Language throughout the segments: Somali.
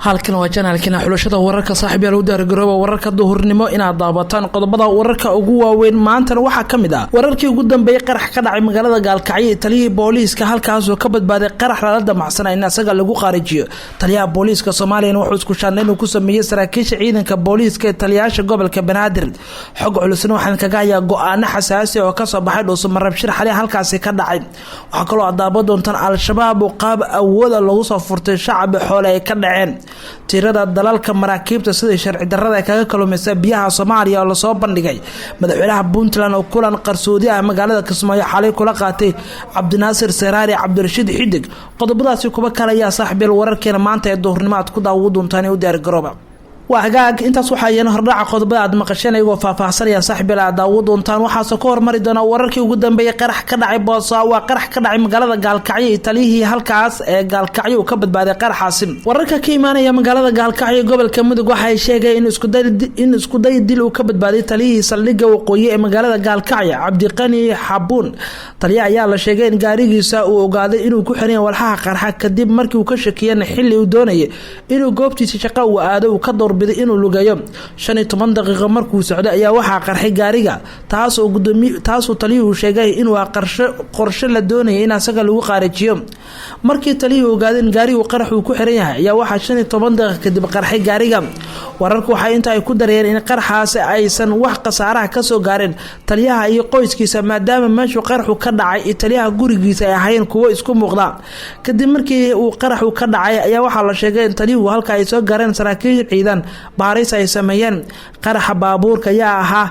halkan waa janaalkina xulashada wararka saaxiibayaal u diyaargarooba wararka duhurnimo inaad daabataan qodobada wararka ugu waaweyn maantana waxaa kamid ah wararkii ugu dambeeyay qarax ka dhacay magaalada Gaalkacyo taliyihii booliiska halkaas oo ka badbaaday qarax la damacsanay in asaga lagu qaarijiyo taliyaha booliiska Soomaaliya wuxuu isku shaandhayn inuu ku sameeyay saraakiisha ciidanka booliiska ee taliyaasha gobolka Banaadir xog culusna waxaan kaga hayaa go'aano xasaasi oo ka soo baxay Dhuuso Rabshir xalay halkaas ka dhacay waxa kale oo daabo doontaan al-shabaab oo qaab awood lagu soo furtay shacab xoolo ay ka dhaceen tirada dalalka maraakiibta sida sharci darrada kaga kalluumaysa biyaha Soomaaliya oo la soo bandhigay madaxweynaha Puntland oo kulan qarsoodi ah magaalada Kismaayo xalay kula qaatay Cabdinaasir Seraari Cabdirashiid Xidig qodobadaasi kuba kale ayaa saaxiibayaal wararkeena maanta ee duhurnimo aad ku daawo doontaan u diyaar garooba وحقاق انت waxaa yeena hordhaca qodobada aad maqasheen ayagoo faahfaahsanaya saaxiibayaal aad daawo doontaan waxaas ka hormari doona wararkii ugu dambeeyay qarax ka dhacay Boosaaso waa qarax ka dhacay magaalada Gaalkacyo taliyihii halkaas ee Gaalkacyo ka badbaaday qaraxaasi wararka ka iimaanaya magaalada Gaalkacyo gobolka Mudug waxay sheegeen in isku day dil uu ka badbaaday taliyihii saldhigga waqooyi ee magaalada Gaalkacyo Cabdiqani Xabuun taliya ayaa la sheegay in gaarigiisa uu ogaaday inuu ku xiran walxaha qarxa kadib markii uu ka shakiyay xilli uu doonayay inuu goobtiisa shaqo u aado uu ka door inuu lugayo 15 daqiiqo markuu socdo ayaa waxa qarxay gaariga taas oo taliyuhu sheegay inuu qorshe la doonayay in asaga lagu qaarijiyo markii taliyuhu ogaadeen in gaarigu qarax uu ku xiran yahay ayaa waxa 15 daqiiqo kadib qarxay gaariga wararku waxa inta ay ku dareen in qaraxaas aysan wax qasaaraha ka soo gaareen taliyaha iyo qoyskiisa maadaama meeshu qaraxu ka dhacay taliyaha gurigiisa ay ahayn kuwo isku muuqda kadib markii uu qaraxu ka dhacay ayaa waxa la sheegay in taliyuhu halka ay soo gaareen saraakiil ciidan baaris ay sameeyeen qaraxa baabuurka ayaa ahaa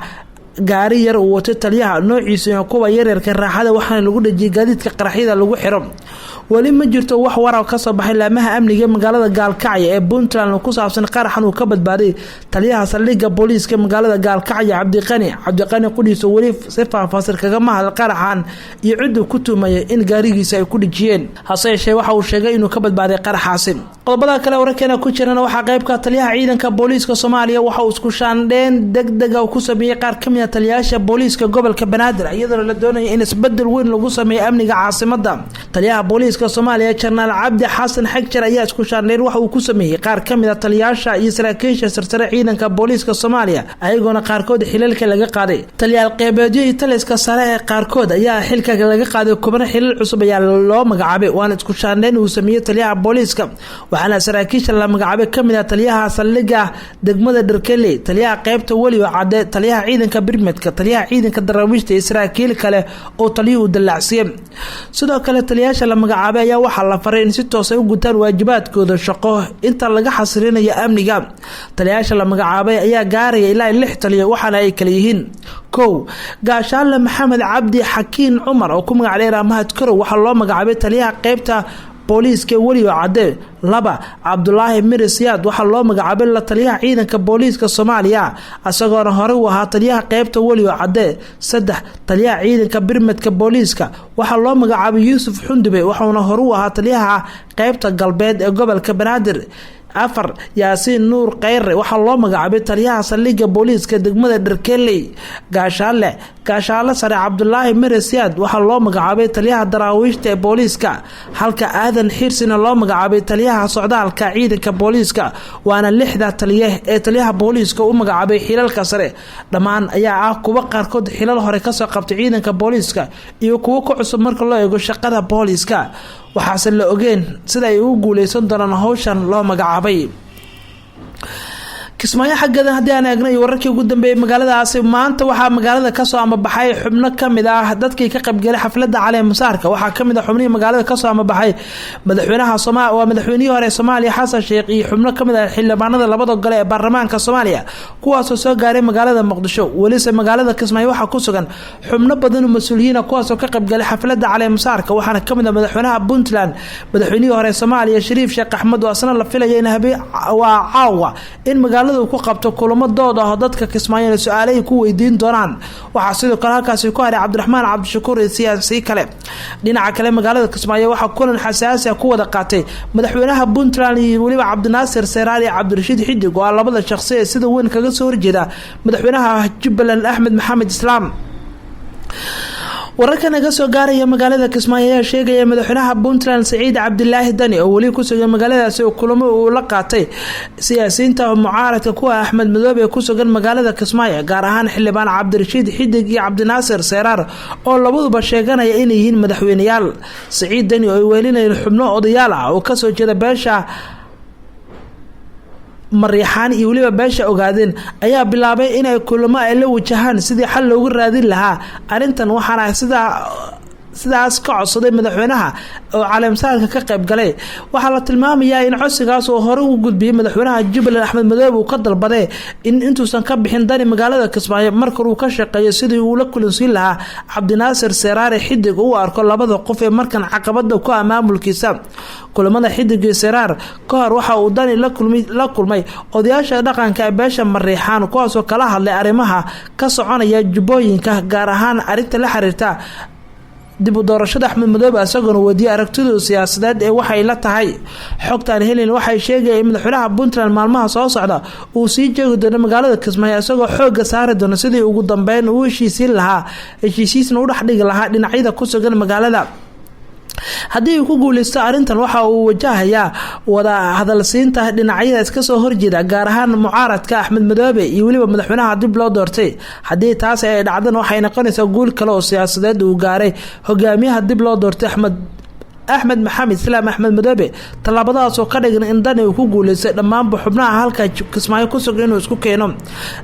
gaari yar oo wata taliyaha noociisa kuwa yaryarka raaxada waxaana lagu dhajiyay gaadiidka qaraxyada lagu xiro wali ma jirto wax warar ka soo baxay laamaha amniga magaalada Gaalkacyo ee Puntland ku saabsan qaraxan uu ka badbaaday taliyaha saldhigga booliiska magaalada Gaalkacyo Cabdiqani qudhiiso wali si faahfaahsan kaga mahal qaraxan iyo cid ku tumay in gaarigiisa ay ku dhijiyeen hase yeeshee waxa uu sheegay inuu ka badbaaday qaraxaasi qodobada kale wararkeena ku jirana waxa qaybka taliyaha ciidanka booliiska Soomaaliya waxa uu isku shaandhayn degdeg ah ku sameeyay qaar kamid ah taliyaasha booliiska gobolka Banaadir iyadoo la doonayo in isbedel weyn lagu sameeyo amniga caasimadda taliyaha booliiska Soomaaliya General Cabdi Xasan Xagjar ayaa isku shaandhayn waxa uu ku sameeyay qaar kamid ah taliyaasha iyo saraakiisha sarsare ciidanka booliiska Soomaaliya ayagoona qaarkood xilalka laga qaaday taliyaal qeybeedyo iyo taliska sare ee qaarkood ayaa xilka laga qaaday kubana xilal cusub ayaa loo magacaabay waan isku shaandhayn uu sameeyay taliyaha booliiska waxaana saraakiisha la magacaabay kamid ah taliyaha saldhigga degmada Dharkele taliyaha qaybta wali oo cadde taliyaha ciidanka birmadka taliyaha ciidanka daraawiishta iyo saraakiil kale oo taliyuhu dalacsiyay sidoo kale taliyaasha la magacaabay ayaa waxa la faray in si toos ah u gutaan waajibaadkooda shaqo inta laga xasrinayo amniga taliyaasha la magacaabay ayaa gaaraya ilaa 6 taliye waxaana ay kala yihiin gaashaale Maxamed Cabdi Xakiin Cumar oo ku magac dheer Mahad Karo waxa loo magacaabay taliyaha qaybta booliiska wali oo cadde 2 Cabdullaahi Mirisiyaad waxa loo magacaabay la taliyaha ciidanka booliiska Soomaaliya asagoo hore u ahaa taliyaha qaybta wali oo cadde 3 taliyaha ciidanka birmadka booliiska waxa loo magacaabay Yuusuf Xundube waxaana hore u ahaa taliyaha qaybta galbeed ee gobolka Banaadir 4 Yaasiin Nuur Qeyre waxa loo magacaabay taliyaha saldhigga booliiska degmada Dharkele gaashaale sare Cabdullaahi Mirisiyaad waxa loo magacaabay taliyaha daraawiishta ee booliiska halka Aadan Xirsina loo magacaabay taliyaha socdaalka ciidanka booliiska waana 6 taliye ee taliyaha booliiska u magacaabay xilalka sare dhamaan ayaa ah kuwa qaarkood xilal hore ka soo qabtay ciidanka booliiska iyo kuwa ku cusub marka loo eego shaqada booliiska waxaase la ogeen sida ay u guuleysan doonaan hawshan loo magacaabay Kismaayo xaggeeda hadii aan eegnay wararkii ugu dambeeyay magaaladaasi maanta waxa magaalada ka soo amabaxay xubno kamid ah dadkii ka qayb galay xafladda caleem saarka waxa kamid ah xubnihii magaalada ka soo amabaxay madaxweynaha Soomaaliya waa madaxweynihii hore Soomaaliya Xasan Sheekh iyo xubno kamid ah xildhibaanada labada gole ee baarlamaanka Soomaaliya kuwaas oo soo gaaray magaalada Muqdisho waliba magaalada Kismaayo waxa ku sugan xubno badan oo mas'uuliyiin kuwaas oo ka qayb galay xafladda caleem saarka waxaana kamid ah madaxweynaha Puntland madaxweynihii hore Soomaaliya Shariif Sheekh Axmed oo asna la filayay in waa caawa in magaalada ku qabto kulamo dood ah dadka Kismaayo su'aalaha ku weydiin doonaan waxa sidoo kale halkaas ku haray Cabdiraxmaan Cabdishakuur siyaasi kale dhinaca kale magaalada Kismaayo waxa kulan xasaasi ah ku wada qaatay madaxweynaha Puntland iyo waliba Cabdinaasir Seraari Cabdirashiid Xidig oo labada shakhsi ee sida weyn kaga soo horjeeda madaxweynaha Jubbaland Axmed Maxamed Islaam wararka naga soo gaaraya magaalada Kismaayo ayaa sheegaya madaxweynaha Puntland Saciid Cabdilaahi Dani oo wali ku sugan magaaladaasi oo kulamo uu la qaatay siyaasiyiinta mucaaradka kuwa Axmed Madoobe ee ku sugan magaalada Kismaayo gaar ahaan xildhibaan Cabdirashiid Xidig iyo Cabdinaasir Seeraar oo labaduba sheeganaya inay yihiin madaxweynayaal. Saciid Dani oo weelinaya xubno odayaal ah oo ka soo jeeda beesha Mariixaan iyo waliba beesha ogaadeen ayaa bilaabay inay kulamo ay la wajahaan sidii xal loogu raadin lahaa arintan waxaana sidaas ka codsaday madaxweynaha oo caleemsaarka ka qayb galay. waxaa la tilmaamayaa in codsigaas oo hore u gudbiyay madaxweynaha Jubbaland Axmed Madoobe uu ka dalbaday in intuusan ka bixin Dani magaalada Kismaayo marka uu ka shaqeeyo sidii uu la kulansiin lahaa Cabdinaasir Seeraar Xidig oo arko labada qof ee markan caqabada ku maamulkiisa. kulamada Xidig iyo Seeraar ka hor waxa uu Dani la kulmay odayaasha dhaqanka ee beesha Mariixaan kuwaas oo kala hadlay arrimaha ka soconaya Jubbooyinka gaar ahaan arinta la xiriirta dib u doorashada Axmed Madoobe asagoo wadiye aragtida siyaasadeed ee waxay la tahay. xogtan helin waxay sheegay in madaxweynaha Puntland maalmaha soo socda uu sii joogi doono magaalada Kismaayo asagoo xoog saari doono sidii ugu dambeyn uu heshiisiin lahaa heshiisiisna u dhaxdhigi lahaa dhinacyada ku sugan magaalada. haddii uu ku guuleysto arintan waxa uu wajahayaa wada hadalsiinta dhinacyada iska soo horjeeda gaar ahaan mucaaradka Axmed Madoobe iyo waliba madaxweynaha dib loo doortay. haddii taas ay dhacdana waxay noqonaysaa guul kale oo siyaasadeed uu gaaray hogaamiyaha dib loo doortay Axmed Maxamed Islaam Axmed Madoobe. talaabadaas oo ka dhigan in Dani uu ku guuleystay dhammaan xubnaha halka Kismaayo ku sugan inuu isku keeno.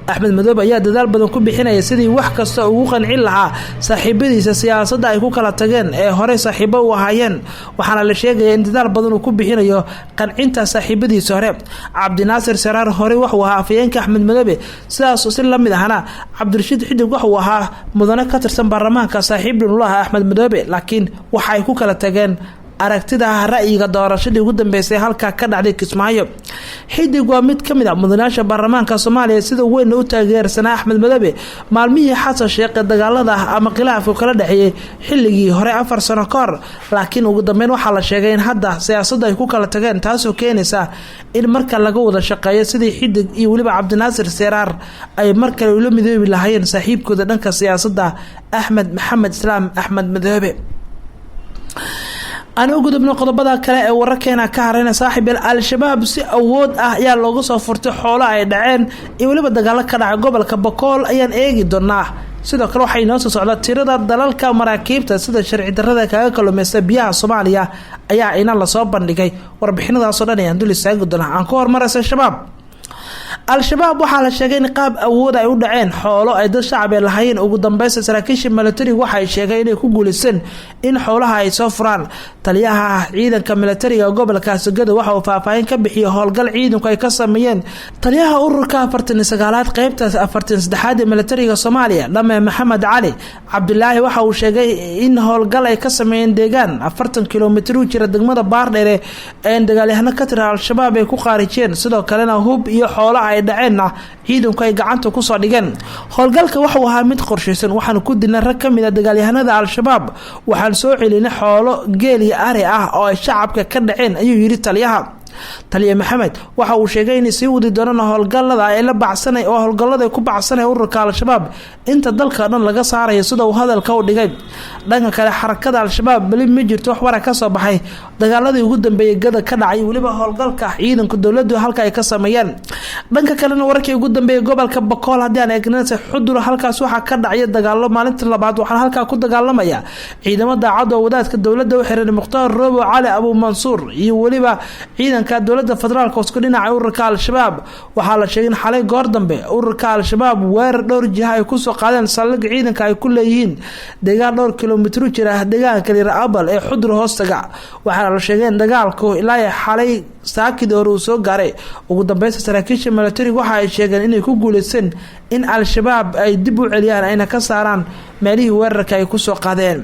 Axmed Madoobe ayaa dadaal badan ku bixinaya sidii wax kasta ugu qancin lahaa saaxiibadiisa siyaasadda ay ku kala tageen ee hore saaxiibo u ahaayeen. waxaana la sheegay in dadaal badan uu ku bixinayo qancinta saaxiibadiisa hore. Cabdinaasir Seeraar hore wuxuu ahaa afayeenka Axmed Madoobe sidaas si la mid ahna Cabdirashiid Xidig wuxuu ahaa mudane ka tirsan baarlamaanka saaxiibna u lahaa Axmed Madoobe laakiin waxa ay ku kala tageen aragtida ra'yiga doorashadii ugu dambeysay halka ka dhacday Kismaayo. Xidig waa mid kamid ah mudanaasha baarlamaanka Soomaaliya sida weyn u taageersanaa Axmed Madoobe maalmihii Xasan Sheekh dagaalada ama khilaafka kala dhaxeeyay xilligii hore 4 sano ka hor laakiin ugu dambeyn waxa la sheegay in hadda siyaasadda ay ku kala tageen taasoo keenaysa in marka laga wada shaqeeyo sidii Xidig iyo waliba Cabdinaasir Seeraar ay markale ula midoobi lahaayeen saaxiibkooda dhanka siyaasadda Axmed Maxamed Islaam Axmed Madoobe. أنا أقول ابن قضبة كلا وركينا كهرنا صاحب الشباب سي أود يا لوجو صفرت حوله يدعين يقول بدك على كنا قبل كبقول أيان إيجي دناه sidoo kale waxay noo soo socdaa tirada dalalka maraakiibta sida sharci darrada kaga kalluumaysta biyaha Soomaaliya ayaa ina la soo bandhigay warbixinadaas oo dhan ayaan dul istaagi doonaa aan ku hormaraysa shabaab. al-shabaab waxaa la sheegay in qaab awood ay u dhaceen xoolo ay dad shacab lahayn ugu dambeysay saraakiisha military waxay sheegay inay ku guuleysteen in xoolaha ay soo furaan. taliyaha ciidanka militariga gobolka Sogada waxa uu faahfaahin ka bixiyay howlgal ciidanku ay ka sameeyeen. taliyaha ururka 49aad qaybta 43aad ee militariga Soomaaliya Dhamay Maxamed Cali Cabdilaahi waxa uu sheegay in howlgal ay ka sameeyeen deegaan 40 kilomitir u jira degmada Baardheere ee dagaalyahano ka tirsan al-shabaab ay ku qaarijeen sidoo kalena hub iyo xoolo ay dhaceenna ciidanku ay gacanta ku soo dhigeen. howlgalka waxa uu ahaa mid qorsheysan waxaan ku dilnay rag kamid ah dagaalyahanada al-shabaab waxaan soo celinay xoolo geel iyo ari ah oo ay shacabka ka dhaceen ayuu yiri taliyaha. taliye Maxamed waxa uu sheegay in si wadi doonana howlgallada ay la bacsanay oo howlgallada ku bacsanay ururka al-shabaab inta dalka dhan laga saarayo sida uu hadalka u dhigay. dhanka kale xarakada al-shabaab bali ma jirto wax war ka soo baxay dagaaladii ugu dambeeyay gada ka dhacay waliba howlgalka ciidanka dawladdu halka ay ka sameeyeen. dhanka kalena wararkii ugu dambeeyay gobolka Bakool hadii aan eegno xudur halkaas waxa ka dhacay dagaalo maalintii labaad waxaan halka ku dagaalamaya ciidamada cad oo wadaadka dawladda u xiran Muqtaar Roobo Cali Abu Mansuur iyo waliba ciidanka dawladda federaalka oo isku dhinaca ururka al-shabaab. waxaa la sheegay in xalay goor dambe ururka al-shabaab weerar dhowr jiha ay ku soo qaadeen saldhig ciidanka ay ku leeyihiin deegaan dhowr kilomitir jira deegaanka Abal ee xudur hoostaga. waxaa la sheegay in dagaalku ilaa xalay saakid uu soo gaaray ugu dambeysay saraakiisha military waxa ay sheegeen inay ku guuleysteen in al-shabaab ay dib u celiyaan ayna ka saaraan meelihii weerarka ay ku soo qaadeen.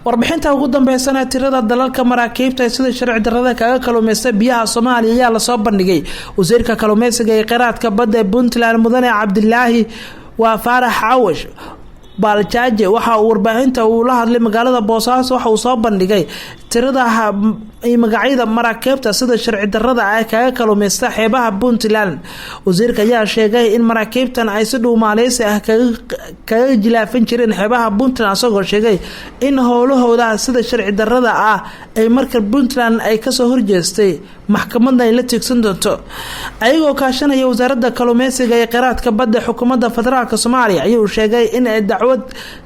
warbixinta ugu dambeysana tirada dalalka maraakiibta sida sharci darrada kaga kalluumaysta biyaha Soomaaliya ayaa la soo bandhigay. wasiirka kalluumaysiga ee qiraadka badda ee Puntland mudane Cabdilaahi waa Faarax Caawish Baalchaaje waxa uu warbaahinta uu la hadlay magaalada Boosaaso waxa uu soo bandhigay tirada ay magacyada maraakiibta sida sharci darrada ay kaga kalluumaysta xeebaha Puntland. wasiirka ayaa sheegay in maraakiibtan ay si dhuumaaleysi ah kaga jilaafin jireen xeebaha Puntland, asagoo sheegay in howlahooda sida sharci darrada ah ay marka Puntland ay kasoo horjeestay maxkamadda ay la tiigsan doonto. ayagoo kaashanaya wasaaradda kalluumaysiga ee kheyraadka badda xukuumadda federaalka Soomaaliya ayuu sheegay in ay dacwad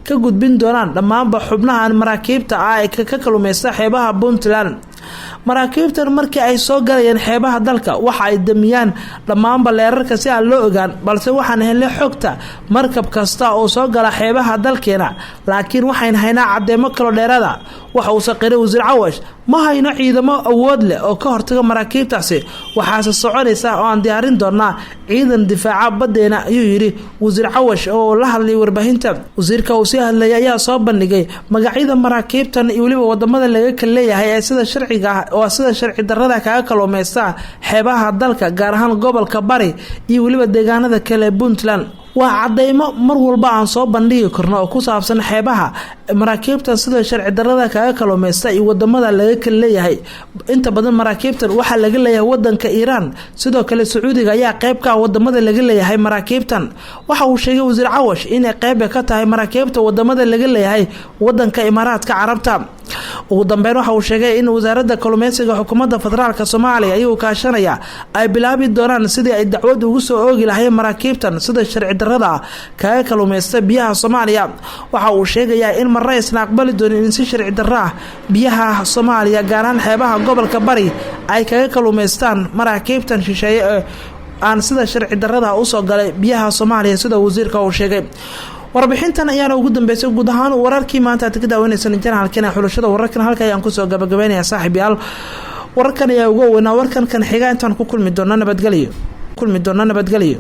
ka gudbin doonaan dhammaanba xubnahan maraakiibta ah ee ka kalluumaysta xeebaha Puntland. maraakiibtan markii ay soo galayeen xeebaha dalka waxa ay damiyaan dhammaanba leerarka si aan loo ogaan, balse waxaan helnay xogta markab kasta oo soo gala xeebaha dalkeena, laakiin waxaan haynaa cadeemo kala dheeraada. waxa uu saqiray wasiir Cawash, ma hayno ciidamo awood leh oo ka hortaga maraakiibtaasi, waxaase soconaysa oo aan diyaarin doonaa ciidan difaaca badeena, ayuu yiri wasiir Cawash oo la hadlay warbaahinta. wasiirka uu sii hadlay ayaa soo bandhigay magacyada maraakiibtan iyo waliba wadamada laga kala leeyahay ee sida sharciga ah oo sida sharci darrada kaga kalluumaysta xeebaha dalka, gaar ahaan gobolka Bari iyo waliba deegaanada kale ee Puntland. waa cadeymo mar walba aan soo bandhigi karno oo ku saabsan xeebaha maraakiibtan sida sharci darrada kaga kalluumaysta iyo wadamada laga kala leeyahay. inta badan maraakiibtan waxa laga leeyahay wadanka Iran, sidoo kale Sacuudiga ayaa qayb ka ah wadamada laga leeyahay maraakiibtan. waxa uu sheegay wasiir Cawash in ay qayb ka tahay maraakiibta wadamada laga leeyahay wadanka Imaaraadka Carabta. ugu dambeyn waxa uu sheegay in wasaaradda kalluumaysiga xukuumadda federaalka Soomaaliya ayuu kaashanaya ay bilaabi doonaan sidii ay dacwad ugu soo oogi lahaayeen maraakiibtan sida sharci darrada kaga kalluumaysta biyaha Soomaaliya. waxa uu sheegayaa in marna aysan aqbali doonin in si sharci darro ah biyaha Soomaaliya gaar ahaan xeebaha gobolka Bari ay kaga kalluumaystaan maraakiibtan shisheeye ee aan sida sharci darrada u soo galay biyaha Soomaaliya, sida wasiirka uu sheegay. warbixintan ayaana ugu dambeysay guud ahaan wararkii maanta aad ka daawanaysan janaalkeena xulashada wararkan. halka ayaan kusoo gabagabeynaya saaxiibayaal, wararkan ayaa ugu weynaa warkan kan xiga intaan ku kulmi doona nabadgelyo.